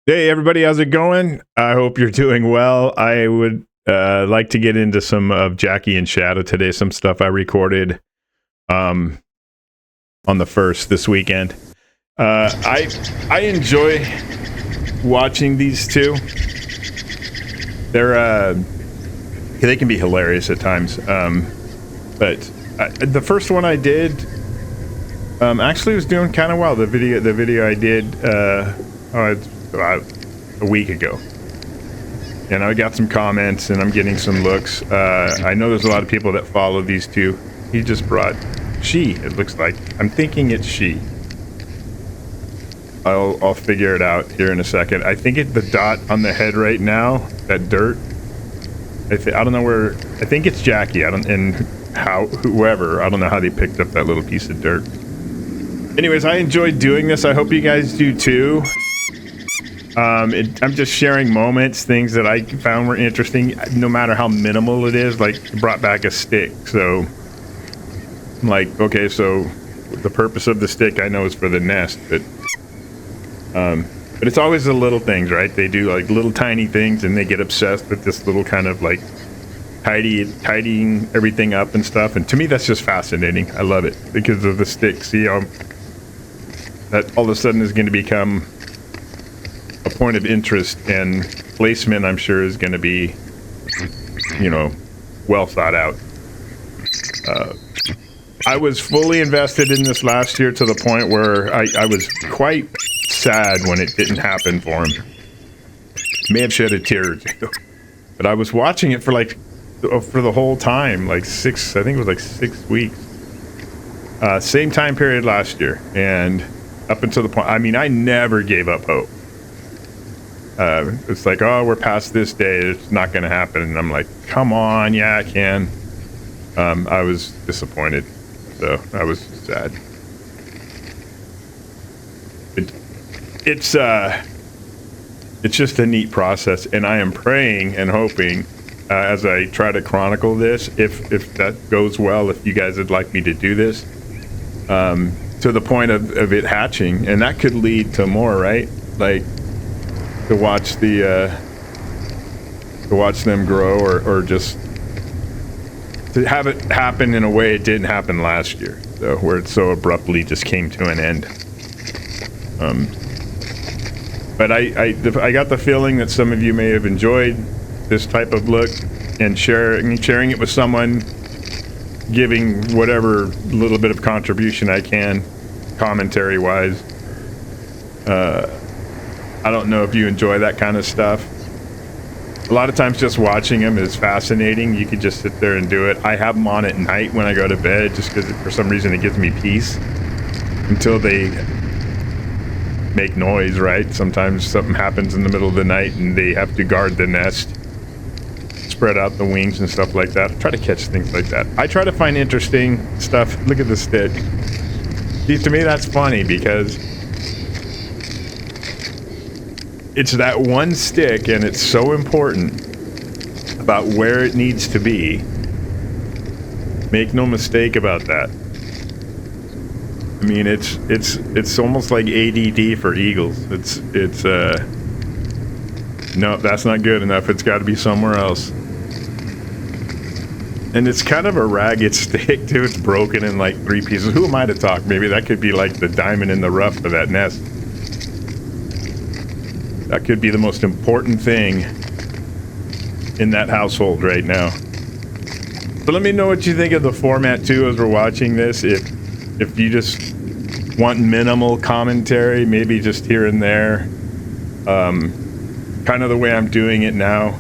Hey, everybody, how's it going? I hope you're doing well. I would like to get into some of Jackie and Shadow today, some stuff I recorded on the 1st this weekend. I enjoy watching these two. They can be hilarious at times. But the first one I did actually was doing kind of well. The video I did about a week ago, and I got some comments and I'm getting some looks. I know there's a lot of people that follow these two. He just brought she, it looks like. I'm thinking it's she. I'll figure it out here in a second. I think the dot on the head right now, that dirt, I don't know where. I think it's Jackie. I don't know how they picked up that little piece of dirt. Anyways, I enjoyed doing this. I hope you guys do too. I'm just sharing moments, things that I found were interesting, no matter how minimal it is. Like, it brought back a stick, so I'm like, okay, so the purpose of the stick I know is for the nest, but it's always the little things, right? They do like little tiny things, and they get obsessed with this little kind of like tidying everything up and stuff. And to me, that's just fascinating. I love it because of the stick. See how that all of a sudden is going to become a point of interest, and placement, I'm sure, is going to be, well thought out. I was fully invested in this last year to the point where I was quite sad when it didn't happen for him. May have shed a tear or two, but I was watching it for the whole time, I think it was 6 weeks. Same time period last year, and up until the point, I never gave up hope. It's like, oh, we're past this day, it's not going to happen. And I'm like, come on, yeah, I can. I was disappointed, so I was sad. It's just a neat process, and I am praying and hoping as I try to chronicle this, if that goes well, if you guys would like me to do this, to the point of it hatching, and that could lead to more, right? Like, to watch them grow, or just to have it happen in a way it didn't happen last year, so where it so abruptly just came to an end. But I got the feeling that some of you may have enjoyed this type of look, and sharing it with someone, giving whatever little bit of contribution I can, commentary wise. I don't know if you enjoy that kind of stuff. A lot of times just watching them is fascinating. You could just sit there and do it. I have them on at night when I go to bed, just because for some reason it gives me peace until they make noise, right? Sometimes something happens in the middle of the night and they have to guard the nest, spread out the wings and stuff like that. I try to catch things like that. I try to find interesting stuff. Look at the stick. See, to me that's funny because it's that one stick, and it's so important about where it needs to be. Make no mistake about that. It's almost like ADD for eagles. It's no, that's not good enough. It's got to be somewhere else. And it's kind of a ragged stick too. It's broken in 3 pieces. Who am I to talk? Maybe that could be like the diamond in the rough of that nest. That could be the most important thing in that household right now. But let me know what you think of the format too as we're watching this. If you just want minimal commentary, maybe just here and there, kind of the way I'm doing it now,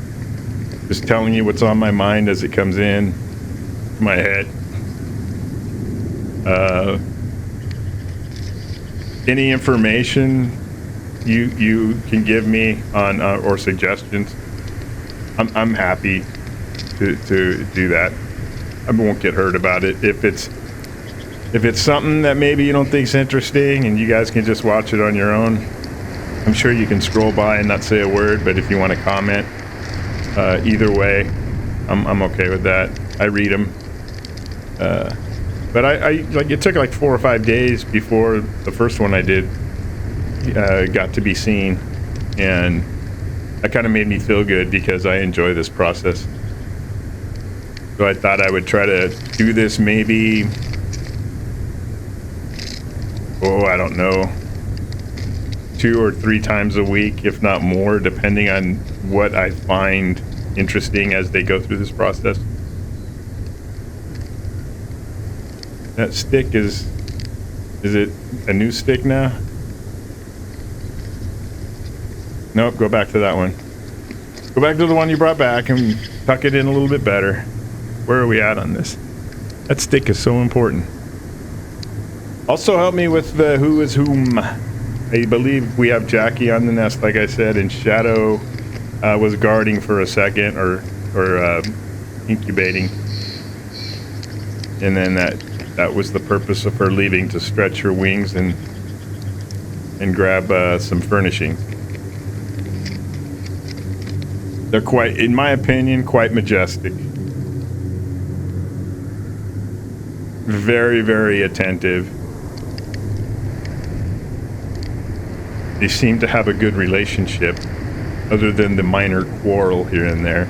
just telling you what's on my mind as it comes in my head. Any information you can give me on or suggestions, I'm happy to do that. I won't get hurt about it. If it's something that maybe you don't think's interesting and you guys can just watch it on your own, I'm sure you can scroll by and not say a word. But if you want to comment, either way, I'm okay with that. I read them. But I it took 4 or 5 days before the first one I did got to be seen. and that kind of made me feel good because I enjoy this process. So I thought I would try to do this maybe, I don't know, 2 or 3 times a week, if not more, depending on what I find interesting as they go through this process. That stick is it a new stick now? Nope, go back to that one. Go back to the one you brought back and tuck it in a little bit better. Where are we at on this? That stick is so important. Also help me with the who is whom. I believe we have Jackie on the nest, like I said, and Shadow was guarding for a second or incubating. And then that was the purpose of her leaving, to stretch her wings and grab some furnishing. They're quite, in my opinion, quite majestic. Very, very attentive. They seem to have a good relationship, other than the minor quarrel here and there.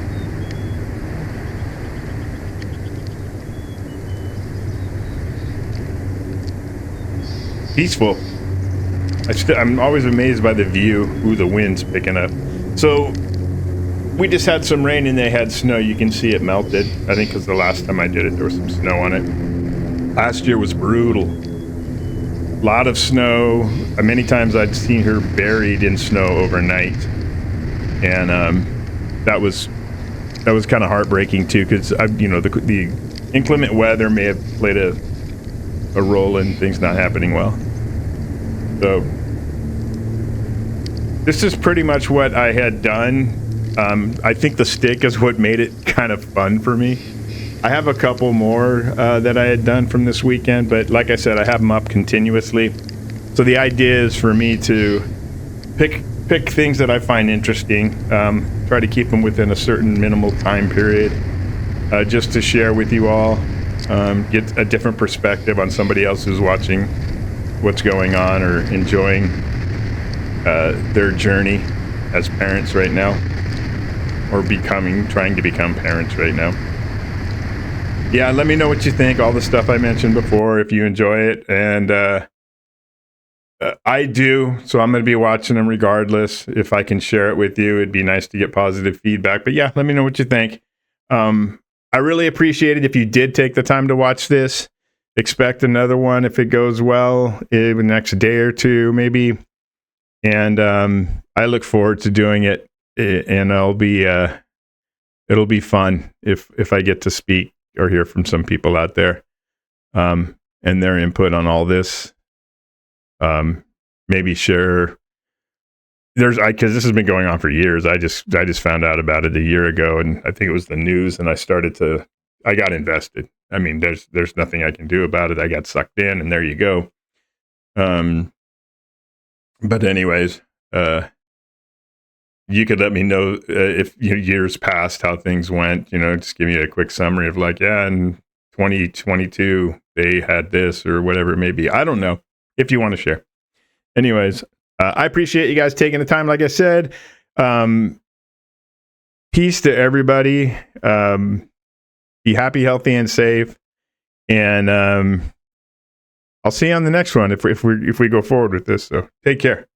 Peaceful. I'm always amazed by the view. Ooh, the wind's picking up. So we just had some rain and they had snow. You can see it melted. I think because the last time I did it, there was some snow on it. Last year was brutal. A lot of snow. Many times I'd seen her buried in snow overnight, and that was kind of heartbreaking too, because the inclement weather may have played a role in things not happening well. So this is pretty much what I had done. I think the stick is what made it kind of fun for me. I have a couple more that I had done from this weekend, but like I said, I have them up continuously. So the idea is for me to pick things that I find interesting, try to keep them within a certain minimal time period, just to share with you all, get a different perspective on somebody else who's watching what's going on or enjoying their journey as parents right now, or trying to become parents right now. Yeah, let me know what you think, all the stuff I mentioned before, if you enjoy it. And I do, so I'm going to be watching them regardless. If I can share it with you, it'd be nice to get positive feedback. But yeah, let me know what you think. I really appreciate it if you did take the time to watch this. Expect another one if it goes well in the next day or two, maybe. And I look forward to doing it, and it'll be fun if I get to speak or hear from some people out there, and their input on all this. Maybe share. Because this has been going on for years. I just found out about it a year ago, and I think it was the news, and I got invested. I mean, there's nothing I can do about it. I got sucked in, and there you go. But anyways, you could let me know if years past how things went. Just give me a quick summary of in 2022 they had this or whatever it may be. I don't know, if you want to share. Anyways, I appreciate you guys taking the time. Like I said, peace to everybody. Be happy, healthy, and safe. And I'll see you on the next one if we go forward with this. So take care.